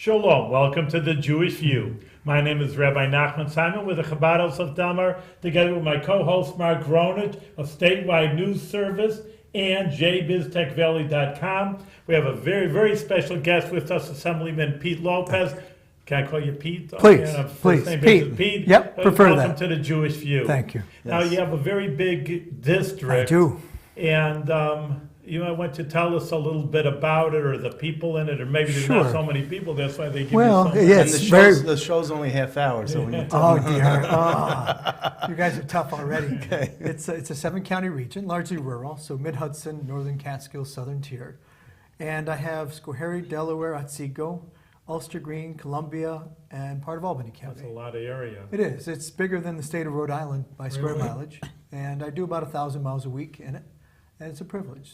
Shalom, welcome to the Jewish View. My name is Rabbi Nachman Simon with the Chabad of Delaware, together with my co-host Mark Gronich of Statewide News Service and jbiztechvalley.com. We have a very, very special guest with us, Assemblyman Pete Lopez. Can I call you Pete? Please, First name is Pete. Yep, prefer welcome that. Welcome to the Jewish View. Thank you. Now, you have a very big district. I do. And you might want to tell us a little bit about it, or the people in it, or maybe there's not Sure. so many people, that's why they give Well, you so much. yeah, And it's the show's only half hour, so when you Oh dear. Oh, you guys are tough already. Okay. It's a 7-county region, largely rural, so Mid-Hudson, Northern Catskills, Southern Tier. And I have Schoharie, Delaware, Otsego, Ulster, Greene, Columbia, and part of Albany County. That's a lot of area. It is. It's bigger than the state of Rhode Island by square Really? mileage. And I do about 1,000 miles a week in it. And it's a privilege.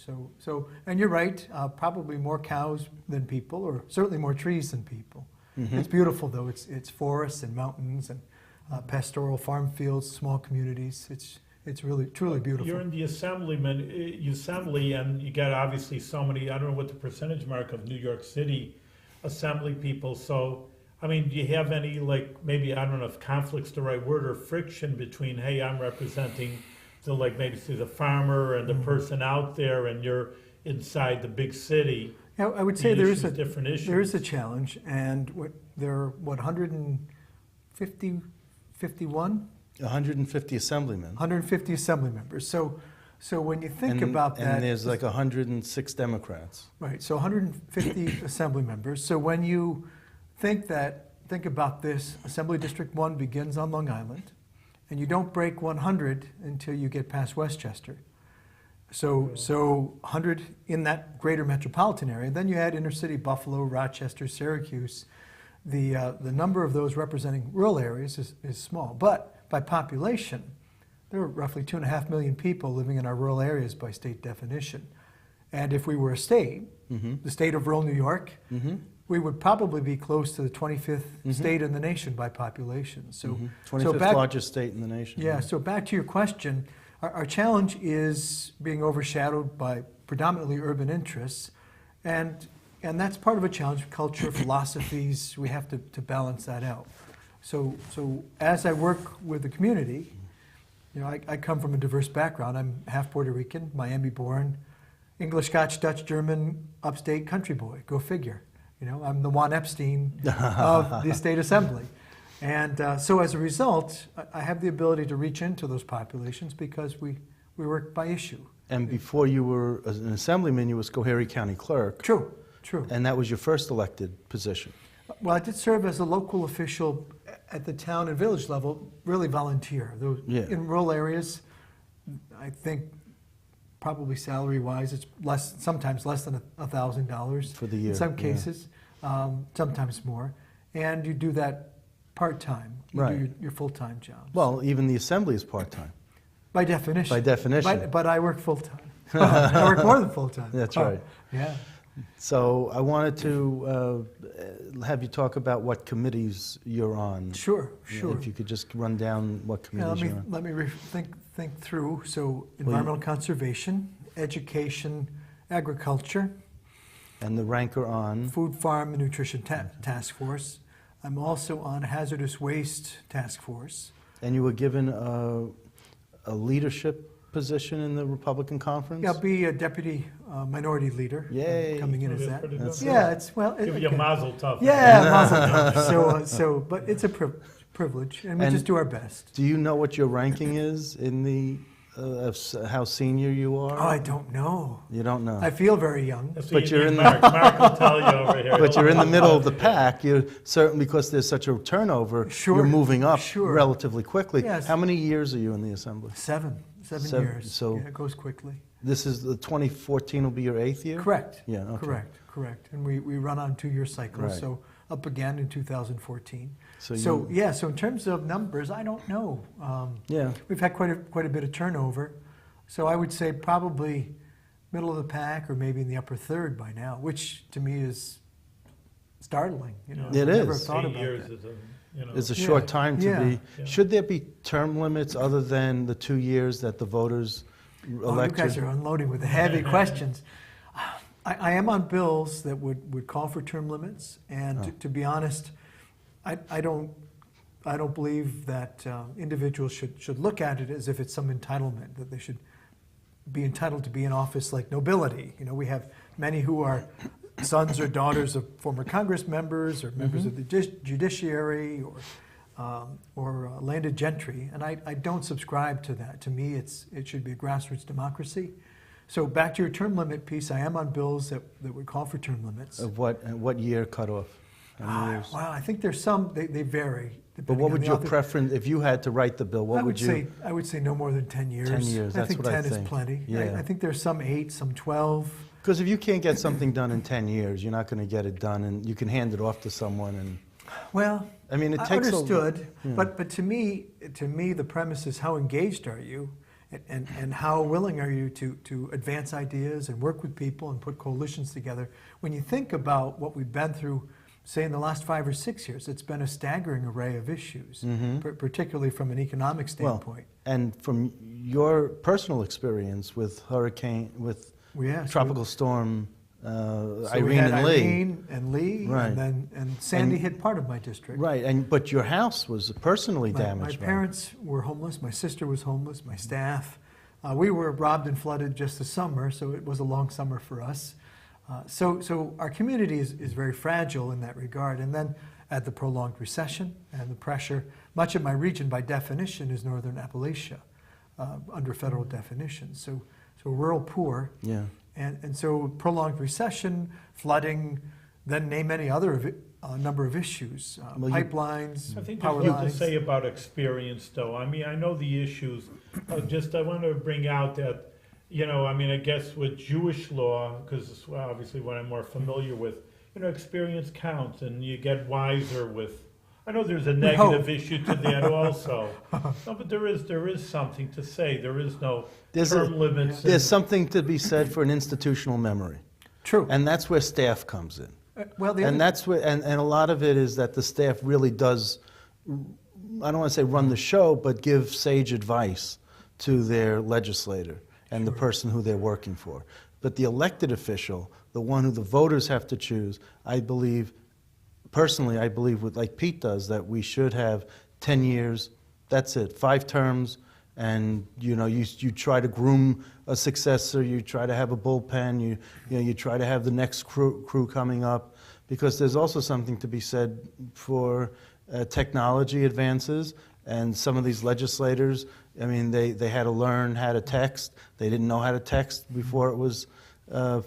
And you're right, probably more cows than people, or certainly more trees than people. Mm-hmm. It's beautiful, though. It's forests and mountains and pastoral farm fields, small communities. It's really, truly beautiful. You're in the assembly, and you got obviously so many, I don't know what the percentage mark of New York City assembly people. So, I mean, do you have any, like, maybe, I don't know if conflict's the right word, or friction between, hey, I'm representing maybe see the farmer and the person out there, and you're inside the big city. Yeah, I would say there is different issues. There is a challenge, and there are 150 assemblymen. 150 assembly members. So when you think about that, and there's like 106 Democrats. Right. So 150 assembly members. So when you think about this, Assembly District 1 begins on Long Island. And you don't break 100 until you get past Westchester. So 100 in that greater metropolitan area. Then you add inner city Buffalo, Rochester, Syracuse. The number of those representing rural areas is small. But by population, there are roughly 2.5 million people living in our rural areas by state definition. And if we were a state, the state of rural New York, we would probably be close to the 25th state in the nation by population. So, 25th largest state in the nation. Yeah, so back to your question, our challenge is being overshadowed by predominantly urban interests, and that's part of a challenge. Culture, philosophies, we have to balance that out. So as I work with the community, I come from a diverse background. I'm half Puerto Rican, Miami born, English, Scotch, Dutch, German, upstate country boy, go figure. I'm the Juan Epstein of the State Assembly. And so as a result, I have the ability to reach into those populations because we work by issue. And before you were an assemblyman, you were Schoharie County Clerk. True. And that was your first elected position. Well, I did serve as a local official at the town and village level, really volunteer. In rural areas, I think probably salary-wise, it's sometimes less than $1,000 for the year. In some cases, sometimes more, and you do that part-time. You do your full-time job. Well, even the assembly is part-time. By definition. By definition. But I work full-time. I work more than full-time. That's right. Yeah. So I wanted to have you talk about what committees you're on. Sure. If you could just run down what committees you're on. Let me think through. So environmental conservation, education, agriculture. And the ranker on? Food, Farm, and Nutrition Task Force. I'm also on Hazardous Waste Task Force. And you were given a leadership position in the Republican conference? Yeah, I'll be a deputy minority leader. Yay. Coming in as That's that. pretty good. Give you a mazel tov. Yeah, mazel tov. But it's a privilege, and we just do our best. Do you know what your ranking is in the how senior you are? Oh, I don't know. You don't know. I feel very young. But you're in Mark will tell you over here. But you're in the middle of the pack. You're certainly, because there's such a turnover. Sure. You're moving up Sure. relatively quickly. Yes. How many years are you in the assembly? Seven years. So it goes quickly. This is the 2014 will be your 8th year? Correct. Yeah. Okay. Correct. And we run on 2-year cycles. Right. So up again in 2014. So in terms of numbers, I don't know. We've had quite a bit of turnover. So I would say probably middle of the pack, or maybe in the upper third by now, which to me is startling. It I've is. never thought 8 about years that. It's a short time to be. Yeah. Should there be term limits other than the 2 years that the voters elect? You guys are unloading with the heavy questions. I am on bills that would call for term limits, and to be honest, I don't believe that individuals should look at it as if it's some entitlement, that they should be entitled to be in office like nobility. You know, we have many who are sons or daughters of former Congress members or members of the judiciary or landed gentry, and I don't subscribe to that. To me, it should be a grassroots democracy. So back to your term limit piece, I am on bills that would call for term limits. Of what year cutoff? How many years? Wow, I think there's some, they vary. But what would your preference, if you had to write the bill, what would you? I would say no more than 10 years. 10 years, that's what I think. 10 is plenty. Yeah. I think there's some 8, some 12. Because if you can't get something done in 10 years, you're not going to get it done, and you can hand it off to someone. And well, I mean, it takes understood, but to me, the premise is how engaged are you, and how willing are you to advance ideas and work with people and put coalitions together. When you think about what we've been through, say in the last 5 or 6 years, it's been a staggering array of issues, particularly from an economic standpoint. Well, and from your personal experience with Tropical Storm Irene and Lee. Irene and Lee, Right. and Sandy hit part of my district. Right, but your house was personally damaged. My parents were homeless. My sister was homeless. My staff. We were robbed and flooded just this summer, so it was a long summer for us. So our community is very fragile in that regard. And then add the prolonged recession and the pressure. Much of my region, by definition, is northern Appalachia, under federal definitions. So rural poor. Yeah. And so prolonged recession, flooding, then name any other number of issues, pipelines, I think power there's more to lines. say about experience, though. I mean, I know the issues. I want to bring out that, I guess with Jewish law, because it's obviously what I'm more familiar with, experience counts, and you get wiser with. I know there's a negative issue to that also. No, but there is something to say. There is no term limits. There's something to be said for an institutional memory. True. And that's where staff comes in. And that's where, and a lot of it is that the staff really does, I don't want to say run the show, but give sage advice to their legislator and the person who they're working for. But the elected official, the one who the voters have to choose, personally, I believe, like Pete does, that we should have 10 years, that's it, 5 terms, and you try to groom a successor, you try to have a bullpen, you try to have the next crew coming up, because there's also something to be said for technology advances, and some of these legislators, I mean, they had to learn how to text. They didn't know how to text before it was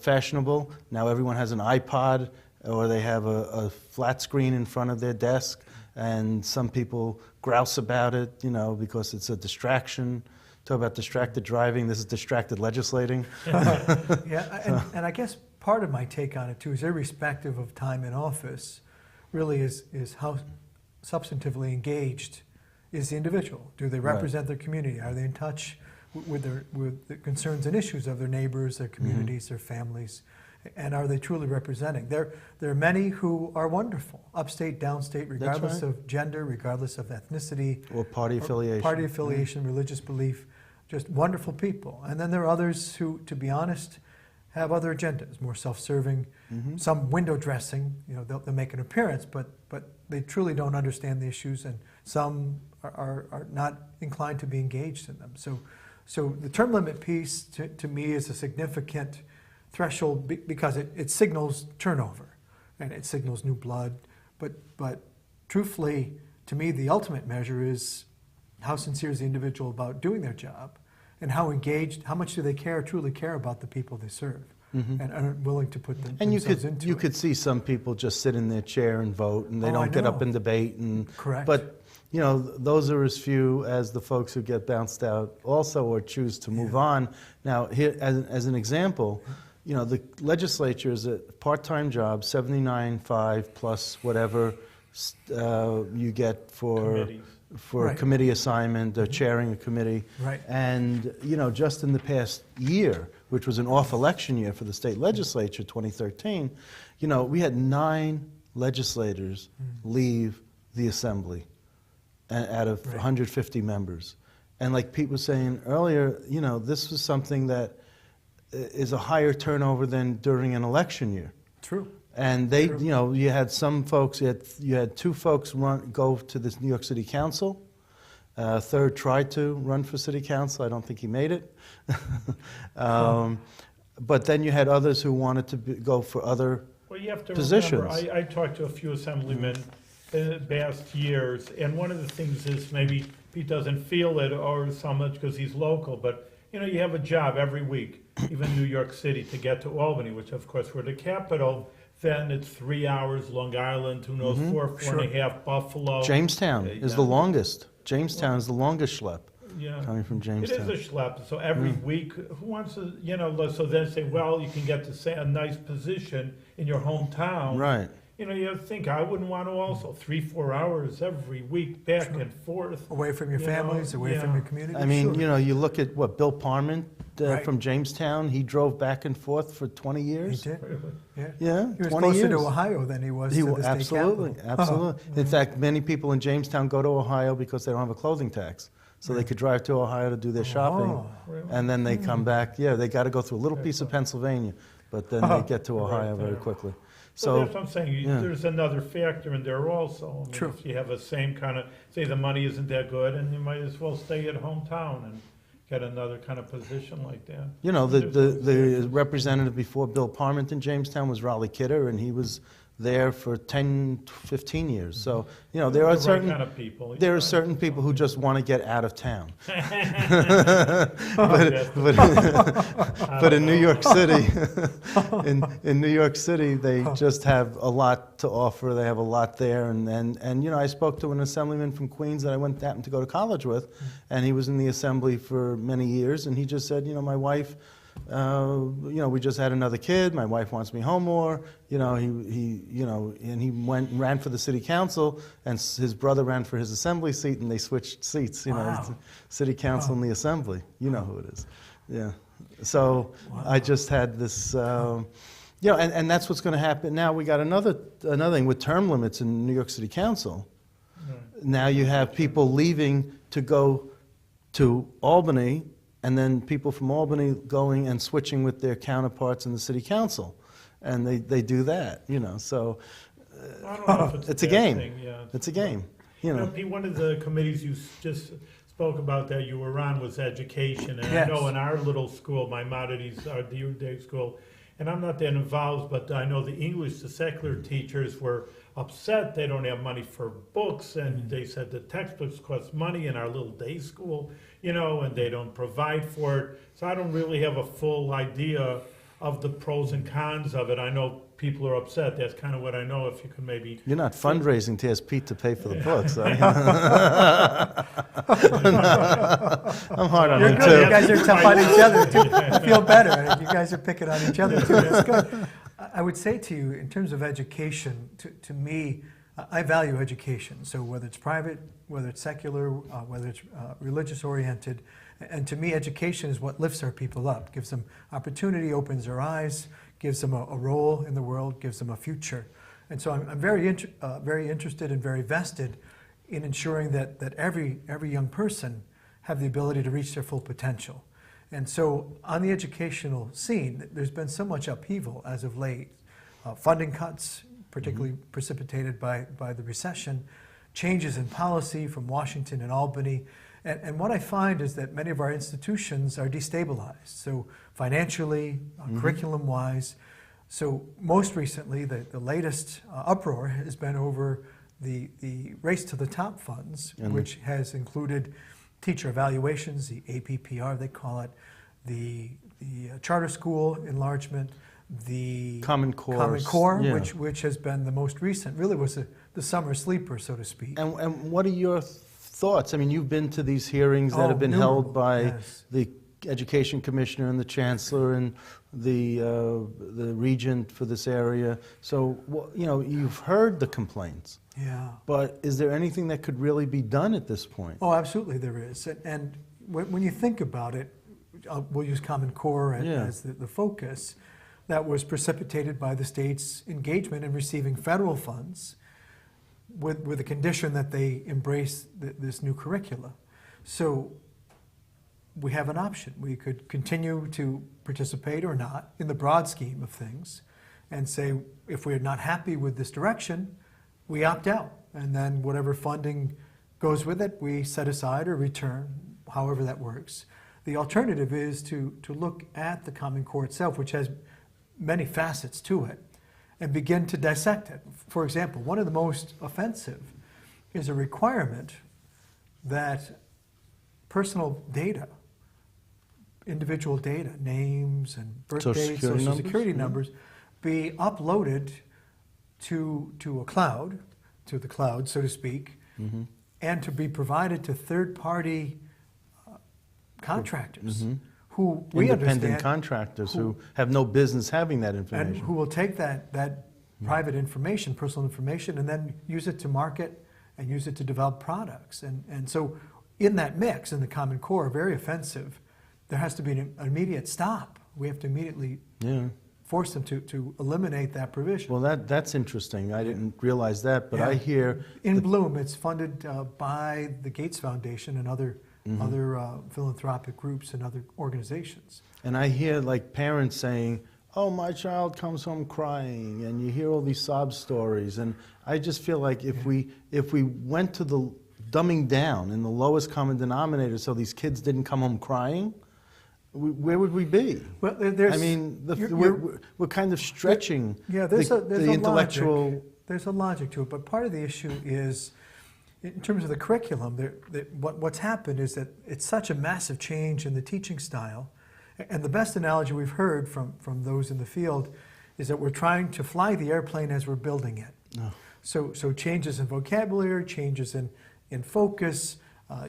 fashionable. Now everyone has an iPod, or they have a flat screen in front of their desk, and some people grouse about it, because it's a distraction. Talk about distracted driving, this is distracted legislating. Yeah, and I guess part of my take on it too is, irrespective of time in office, really is how substantively engaged is the individual. Do they represent their community? Are they in touch with the concerns and issues of their neighbors, their communities, their families? And are they truly representing? There are many who are wonderful, upstate, downstate, regardless of gender, regardless of ethnicity. Or party affiliation. Religious belief, just wonderful people. And then there are others who, to be honest, have other agendas, more self-serving, some window dressing, they'll make an appearance, but they truly don't understand the issues, and some are not inclined to be engaged in them. So the term limit piece, to me, is a significant threshold because it signals turnover and it signals new blood. But truthfully, to me, the ultimate measure is how sincere is the individual about doing their job, and how engaged, how much do they truly care about the people they serve, and are willing to put themselves into it. You could see some people just sit in their chair and vote, and they don't get up and debate. Correct. But those are as few as the folks who get bounced out also, or choose to move on. Now, here as an example, the legislature is a part-time job, $79,500 plus whatever you get for a committee assignment, chairing a committee. Right. And, just in the past year, which was an off-election year for the state legislature, 2013, we had 9 legislators leave the assembly out of 150 members. And like Pete was saying earlier, this was something that is a higher turnover than during an election year. True. And they, True. you know, you had some folks, you had two folks go to this New York City Council. Third tried to run for city council. I don't think he made it. But then you had others who wanted to go for other Well, you have to positions. remember, I talked to a few assemblymen in the past years, and one of the things is maybe he doesn't feel it or so much because he's local, but you have a job every week, even New York City, to get to Albany, which of course we're the capital. Then it's 3 hours, Long Island, who knows, four and a half, Buffalo. Jamestown is the longest. Jamestown is the longest schlep Yeah. coming from Jamestown. It is a schlep. So every week, who wants to, so then say, well, you can get to say a nice position in your hometown. Right. You have to think, I wouldn't want to also 3-4 hours every week back and forth. Away from your families, away from your community. I mean, Sure. you look at what Bill Parman Right. from Jamestown. He drove back and forth for 20 He years. did. Yeah. Yeah, He was 20 closer years. to Ohio than he was to the state Absolutely, capital. absolutely. In fact, many people in Jamestown go to Ohio because they don't have a clothing tax. So they could drive to Ohio to do their shopping, Oh. and then they come back. Yeah, they got to go through a little piece of Pennsylvania, but then they get to Ohio very quickly. So that's So, what I'm saying. There's another factor in there also. I mean, True. If you have the same kind of, say the money isn't that good, and you might as well stay at hometown and get another kind of position like that. the representative before Bill Parman in Jamestown was Raleigh Kidder, and he was there for 10, 15 years. So, there are The right certain kind of people. there are certain people who just want to get out of town. but, But in New York City, in New York City, they just have a lot to offer. They have a lot there, and I spoke to an assemblyman from Queens that I happened to go to college with, and he was in the assembly for many years, and he just said, my wife. We just had another kid. My wife wants me home more. And he went and ran for the city council, and his brother ran for his assembly seat, and they switched seats. Wow. City council and the assembly. You know who it is. Yeah. So I just had this. And that's what's going to happen now. We got another thing with term limits in New York City Council. Now you have people leaving to go to Albany, and then people from Albany going and switching with their counterparts in the city council. And they do that, so I don't know if it's a bad game. thing, yeah. It's a game, Pete, one of the committees you just spoke about that you were on was education. And Yes. I know in our little school, my Maimonides, our day school, and I'm not that involved, but I know the English, the secular teachers were upset they don't have money for books, and they said the textbooks cost money in our little day school, and they don't provide for it. So I don't really have a full idea of the pros and cons of it. I know people are upset. That's kind of what I know. If you could maybe... You're not fundraising to ask Pete to pay for the books, are you? I'm hard on You're him, good. too. You guys are tough on each other, too. I feel better. You guys are picking on each other, too. That's good. I would say to you, in terms of education, to me, I value education. So whether it's private, whether it's secular, whether it's religious-oriented, and to me, education is what lifts our people up, gives them opportunity, opens their eyes, gives them a role in the world, gives them a future. And so I'm very interested and very vested in ensuring that every young person have the ability to reach their full potential. And so on the educational scene, there's been so much upheaval as of late. Funding cuts, particularly precipitated by the recession, changes in policy from Washington and Albany. And what I find is that many of our institutions are destabilized. So financially, curriculum-wise. So most recently, the latest uproar has been over the Race to the Top funds, which has included teacher evaluations, the APPR they call it, the charter school enlargement, the Common Core, yeah. which has been the most recent, really was the summer sleeper, so to speak. And what are your thoughts? I mean, you've been to these hearings that have been held by yes. the Education Commissioner and the Chancellor and the Regent for this area. So, you've heard the complaints. Yeah. But is there anything that could really be done at this point? Oh, absolutely there is. And when you think about it, we'll use Common Core as the focus. That was precipitated by the state's engagement in receiving federal funds with the condition that they embrace this new curricula. So we have an option. We could continue to participate or not in the broad scheme of things and say, if we're not happy with this direction, we opt out. And then whatever funding goes with it, we set aside or return, however that works. The alternative is to look at the Common Core itself, which has many facets to it, and begin to dissect it. For example, one of the most offensive is a requirement that personal data, individual data, names and birthdays, social security numbers, be uploaded to a cloud, to the cloud, so to speak, and to be provided to third-party contractors who we Independent understand, contractors who have no business having that and information. who will take that private information, personal information, and then use it to market and use it to develop products. And so in that mix, in the Common Core, very offensive, there has to be an immediate stop. We have to immediately force them to eliminate that provision. Well, that's interesting. I didn't realize that, but Yeah. I hear In Bloom, it's funded by the Gates Foundation and other philanthropic groups and other organizations. And I hear like parents saying, "Oh, my child comes home crying," and you hear all these sob stories. And I just feel like if we went to the dumbing down in the lowest common denominator, so these kids didn't come home crying, where would we be? Well, there's, I mean, we're kind of stretching there's the a intellectual. Logic. There's a logic to it, but part of the issue is, in terms of the curriculum, what's happened is that it's such a massive change in the teaching style. And the best analogy we've heard from those in the field is that we're trying to fly the airplane as we're building it. Oh. So changes in vocabulary, changes in focus,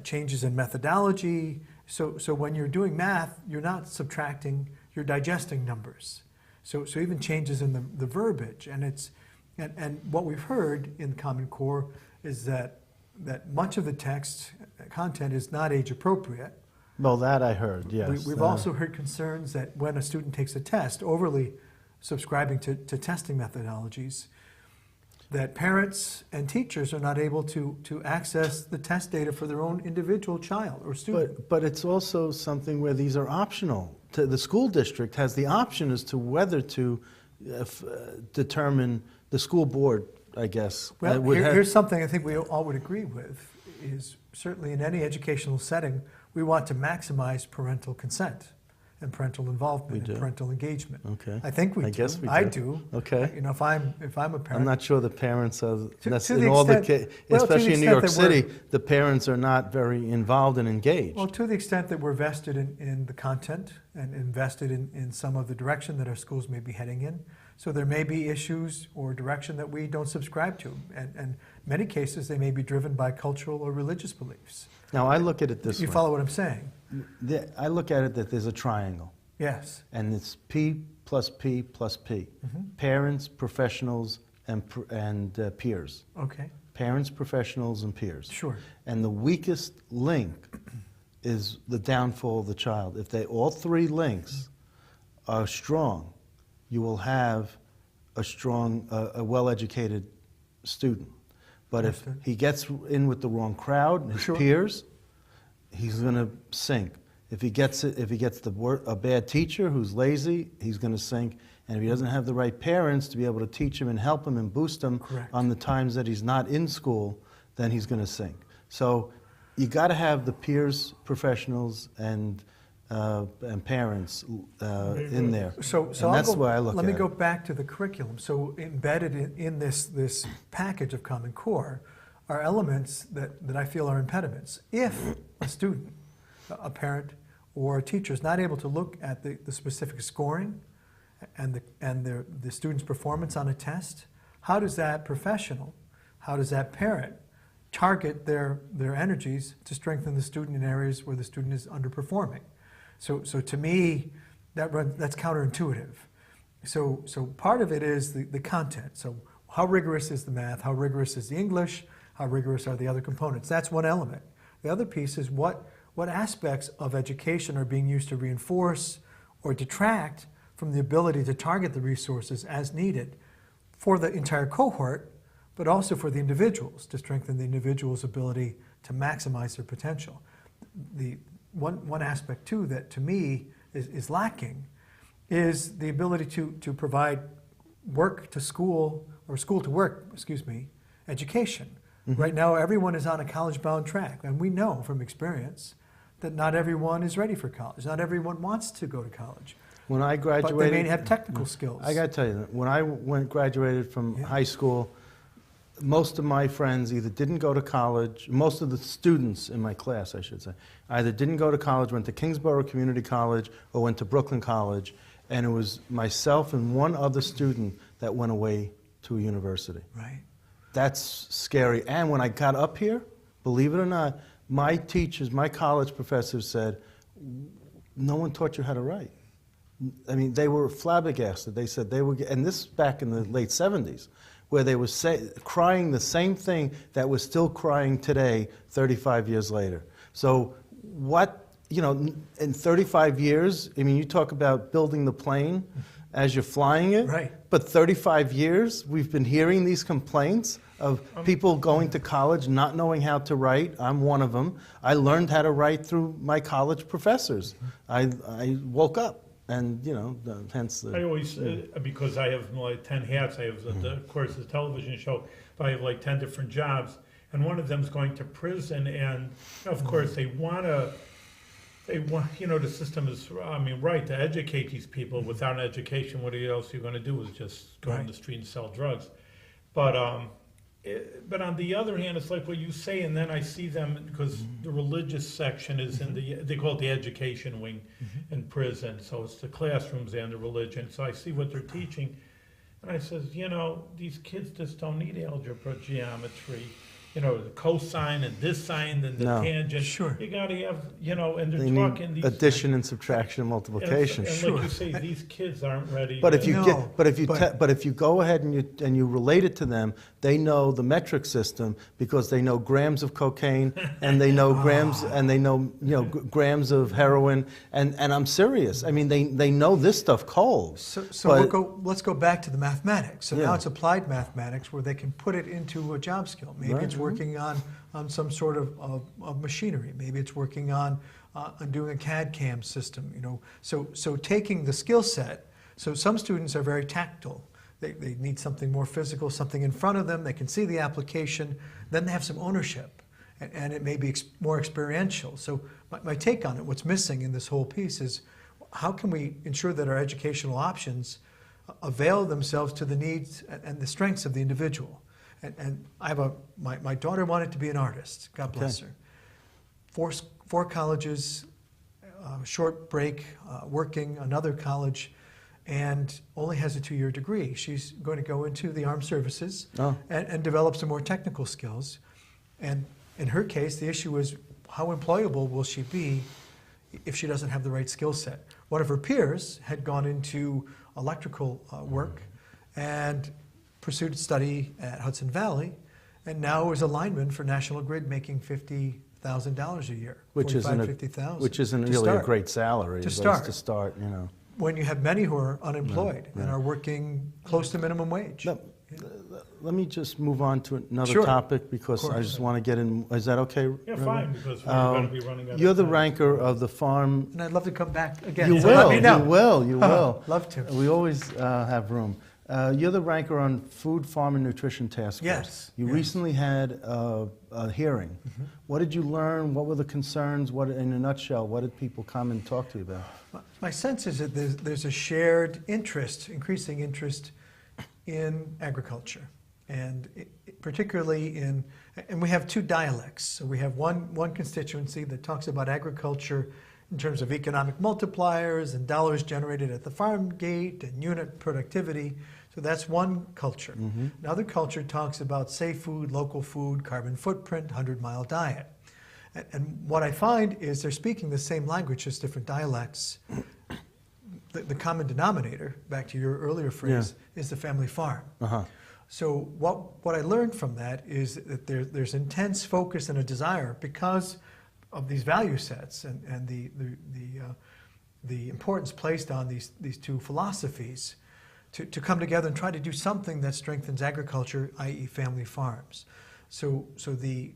changes in methodology. So when you're doing math, you're not subtracting, you're digesting numbers. So even changes in the verbiage. And what we've heard in Common Core is that much of the text content is not age appropriate. Well, that I heard, yes. We've also heard concerns that when a student takes a test, overly subscribing to testing methodologies, that parents and teachers are not able to access the test data for their own individual child or student. But it's also something where these are optional. The school district has the option as to whether to determine, the school board, I guess. Well, here's something I think we all would agree with, is certainly in any educational setting, we want to maximize parental consent and parental involvement and parental engagement. Okay. I think we do. I guess we do. I do. Okay. You know, if I'm a parent. I'm not sure the parents are, to in the all extent- the well, to the especially in New extent York that City, the parents are not very involved and engaged. Well, to the extent that we're vested in the content and invested in some of the direction that our schools may be heading in. So there may be issues or direction that we don't subscribe to. And in many cases, they may be driven by cultural or religious beliefs. Now, I look at it this way. You follow what I'm saying? I look at it that there's a triangle. Yes. And it's P plus P plus P. Parents, professionals, and peers. Okay. Parents, professionals, and peers. Sure. And the weakest link is the downfall of the child. If all three links are strong, you will have a strong, a well-educated student. But if he gets in with the wrong crowd, his peers, he's going to sink. If he gets a bad teacher who's lazy, he's going to sink. And if he doesn't have the right parents to be able to teach him and help him and boost him on the times that he's not in school, then he's going to sink. So you got to have the peers, professionals, and parents in there. So and that's why I look at it. Let me go back to the curriculum. So embedded in this package of Common Core are elements that I feel are impediments. If a student, a parent, or a teacher is not able to look at the specific scoring and the student's performance on a test, how does that professional, how does that parent target their energies to strengthen the student in areas where the student is underperforming? So to me, that's counterintuitive. So part of it is the content. So how rigorous is the math? How rigorous is the English? How rigorous are the other components? That's one element. The other piece is what aspects of education are being used to reinforce or detract from the ability to target the resources as needed for the entire cohort, but also for the individuals, to strengthen the individual's ability to maximize their potential. one aspect too that to me is lacking is the ability to provide work to school or school to work, excuse me, education. Right now, everyone is on a college-bound track, and we know from experience that not everyone is ready for college. Not everyone wants to go to college. When I But graduated, they may have technical skills. I got to tell you, when I graduated from high school, most of my friends either didn't go to college, most of the students in my class, I should say, either didn't go to college, went to Kingsborough Community College, or went to Brooklyn College, and it was myself and one other student that went away to a university. Right. That's scary. And when I got up here, believe it or not, my teachers, my college professors said, no one taught you how to write. I mean, they were flabbergasted. They said they were, and this back in the late 70s, where they were crying the same thing that we're still crying today, 35 years later. So what, you know, in 35 years, I mean, you talk about building the plane as you're flying it, Right. But 35 years, we've been hearing these complaints of people going to college not knowing how to write. I'm one of them. I learned how to write through my college professors. I woke up, and you know, hence the. I always, because I have like 10 hats, I have, of course, the television show, but I have like 10 different jobs, and one of them's going to prison, and of course they want, you know, the system is, I mean, right, to educate these people. Without an education, what else you're going to do is just go on the street and sell drugs. But on the other hand, it's like what you say, and then I see them, because the religious section is in they call it the education wing in prison, so it's the classrooms and the religion. So I see what they're teaching, and I says, you know, these kids just don't need algebra, geometry, you know, the cosine and this sign and the tangent. Sure. You got to have, you know, and they're They talking need these addition and subtraction, multiplication. And like you say, these kids aren't ready. But if you No, but if you go ahead and you relate it to them, they know the metric system because they know grams of cocaine and they know grams and they know grams of heroin and I'm serious. I mean they know this stuff cold. So but, let's go back to the mathematics. So Yeah. now it's applied mathematics where they can put it into a job skill. Maybe Right. it's working on some sort of machinery. Maybe it's working on doing a CAD CAM system. You know, so taking the skill set. So some students are very tactile. They need something more physical, something in front of them. They can see the application. Then they have some ownership, and it may be more experiential. So my take on it, what's missing in this whole piece is how can we ensure that our educational options avail themselves to the needs and the strengths of the individual? And I have my daughter wanted to be an artist. God bless her. Four colleges, short break, working, another college, and only has a 2-year degree. She's going to go into the armed services and develop some more technical skills. And in her case, the issue is how employable will she be if she doesn't have the right skill set? One of her peers had gone into electrical work and pursued study at Hudson Valley, and now is a lineman for National Grid, making $50,000 a year. which isn't to really start. a great salary. To but start. it's to start, you know. When you have many who are unemployed and are working close to minimum wage. Let me just move on to another Sure. topic because I just want to get in. Is that okay? Yeah, Reverend? fine, because we're going to be running out of You're the time. ranker of the farm. And I'd love to come back again. You So let will. me know. You will. You will. Love to. We always have room. You're the ranker on Food, Farm, and Nutrition Task Force. Yes, You yes. recently had a hearing. What did you learn? What were the concerns? What, in a nutshell, what did people come and talk to you about? My sense is that there's a shared interest, increasing interest in agriculture, and particularly and we have two dialects. So we have one constituency that talks about agriculture in terms of economic multipliers and dollars generated at the farm gate and unit productivity. So that's one culture. Another culture talks about safe food, local food, carbon footprint, 100-mile diet. And what I find is they're speaking the same language, just different dialects. The common denominator, back to your earlier phrase, is the family farm. So what I learned from that is that there's intense focus and a desire because of these value sets and the importance placed on these two philosophies to come together and try to do something that strengthens agriculture, i.e. family farms. So the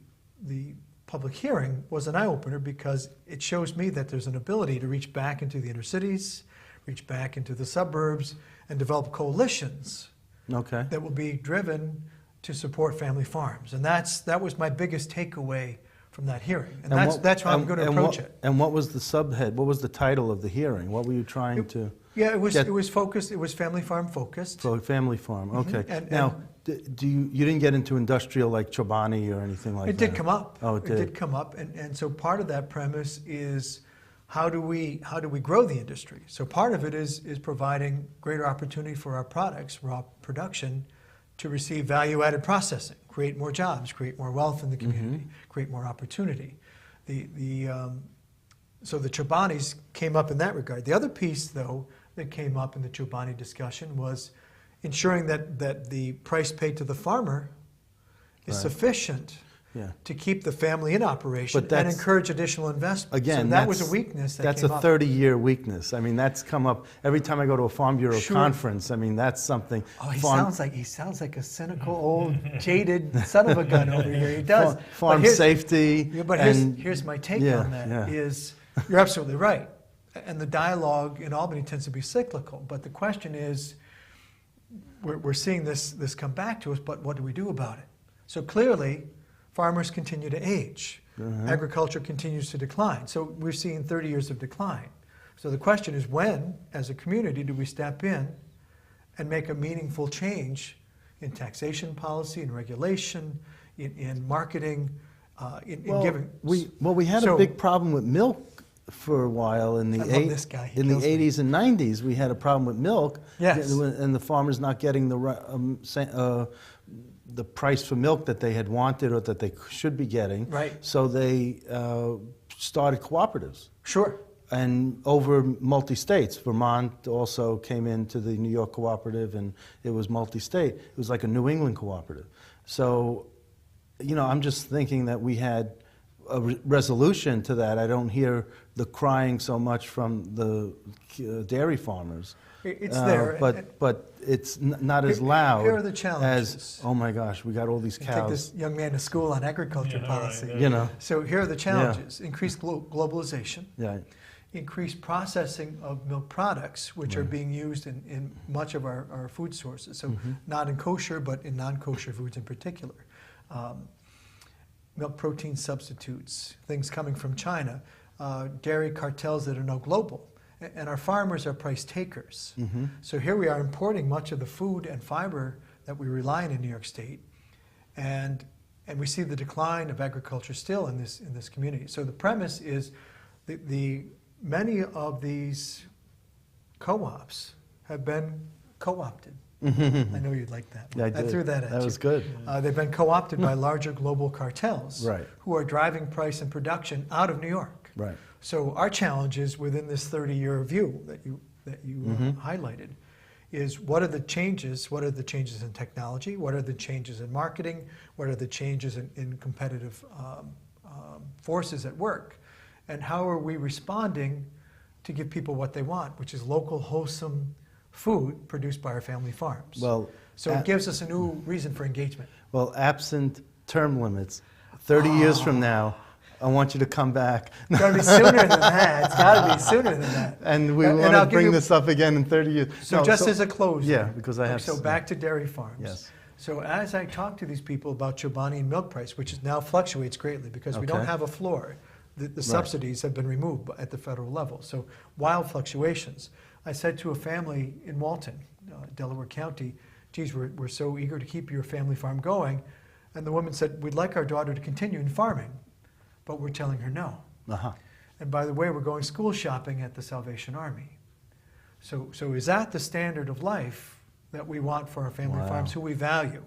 public hearing was an eye-opener because it shows me that there's an ability to reach back into the inner cities, reach back into the suburbs, and develop coalitions Okay. that will be driven to support family farms. And that was my biggest takeaway from that hearing. And that's how I'm going to approach it. And what was the subhead? What was the title of the hearing? What were you trying to? Yeah, it was get- it was focused. It was family farm focused. So family farm, okay. And- Now, do you didn't get into industrial like Chobani or anything like It that? did come up. Oh, it did. come up, and so part of that premise is how do we grow the industry? So part of it is providing greater opportunity for our products, raw production, to receive value-added processing, create more jobs, create more wealth in the community, create more opportunity. So the Chobanis came up in that regard. The other piece, though, that came up in the Chobani discussion was ensuring that the price paid to the farmer is Right. sufficient Yeah. to keep the family in operation But and that's- encourage additional investment. Again, so that was a weakness that that's came a up. 30-year weakness. I mean, that's come up every time I go to a Farm Bureau Sure. conference. I mean, that's something. Oh, he sounds like a cynical old jaded son of a gun over here. He does. Farm But here's- safety. Yeah, but and, here's my take yeah, on that. yeah. Is you're absolutely right, and the dialogue in Albany tends to be cyclical. But the question is, we're seeing this come back to us. But what do we do about it? So clearly, farmers continue to age. Agriculture continues to decline. So we're seeing 30 years of decline. So the question is, when, as a community, do we step in and make a meaningful change in taxation policy, in regulation, in marketing, in giving? We had So- a big problem with milk for a while in the I love this guy. He in the kills me. 80s and 90s. We had a problem with milk. Yes. And the farmers not getting the price for milk that they had wanted or that they should be getting. Right. So they started cooperatives. Sure. And over multi-states. Vermont also came into the New York cooperative, and it was multi-state. It was like a New England cooperative. So, I'm just thinking that we had a resolution to that. I don't hear the crying so much from the dairy farmers. It's there. But it's not as Here- loud here are the challenges. as, oh my gosh, we got all these Take cows. this young man to school on agriculture Yeah, policy. right. So here are the challenges: increased globalization, Yeah. increased processing of milk products, which are being used in much of our food sources. So not in kosher, but in non-kosher foods in particular. Milk protein substitutes, things coming from China, dairy cartels that are now global. And our farmers are price takers. So here we are importing much of the food and fiber that we rely on in New York State. And we see the decline of agriculture still in this community. So the premise is many of these co-ops have been co-opted. I know you'd like that. Yeah, I I did. threw that at you. That was good. They've been co-opted by larger global cartels Right. who are driving price and production out of New York. Right. So our challenge is within this 30-year view that you highlighted is what are the changes? What are the changes in technology? What are the changes in marketing? What are the changes in competitive forces at work? And how are we responding to give people what they want, which is local, wholesome food produced by our family farms? Well, So it gives us a new reason for engagement. Well, absent term limits, 30 years from now, I want you to come back. It's got to be sooner than that. It's got to be sooner than that. And we And want I'll to give bring you- this up again in 30 years. So No, just as a close. Yeah, because I have... So back to dairy farms. Yes. So as I talk to these people about Chobani and milk price, which now fluctuates greatly because we don't Okay. have a floor, the subsidies have been removed at the federal level. So wild fluctuations. I said to a family in Walton, Delaware County, geez, we're so eager to keep your family farm going. And the woman said, we'd like our daughter to continue in farming, but we're telling her no. Uh-huh. And by the way, we're going school shopping at the Salvation Army. So is that the standard of life that we want for our family Wow. farms, who we value?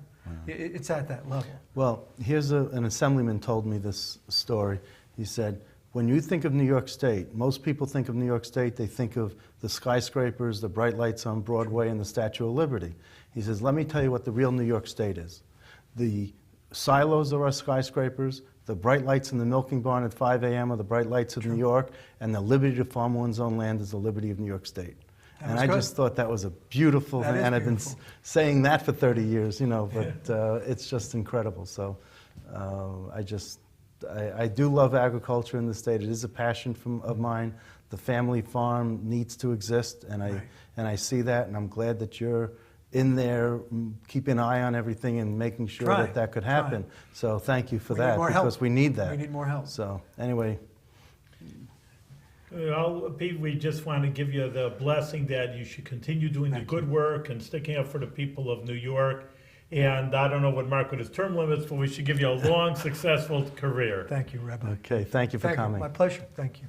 It's at that level. Well, here's an assemblyman told me this story. He said, when you think of New York State, most people think of New York State, they think of the skyscrapers, the bright lights on Broadway, and the Statue of Liberty. He says, let me tell you what the real New York State is. The silos are our skyscrapers, the bright lights in the milking barn at 5 a.m. are the bright lights of New York, and the liberty to farm one's own land is the liberty of New York State. That And was I good. just thought that was a beautiful That thing, is and I've been beautiful. saying that for 30 years, but it's just incredible. So I just I do love agriculture in the state. It is a passion of mine. The family farm needs to exist, and I see that, and I'm glad that you're in there, keeping an eye on everything and making sure that could happen. So thank you for that, because we need that. We need more help. So anyway. Well, Pete, we just want to give you the blessing that you should continue doing the good work and sticking up for the people of New York. And I don't know what Mark with his term limits, but we should give you a long, successful career. Thank you, Rebbe. Okay, thank you for coming. My pleasure. Thank you.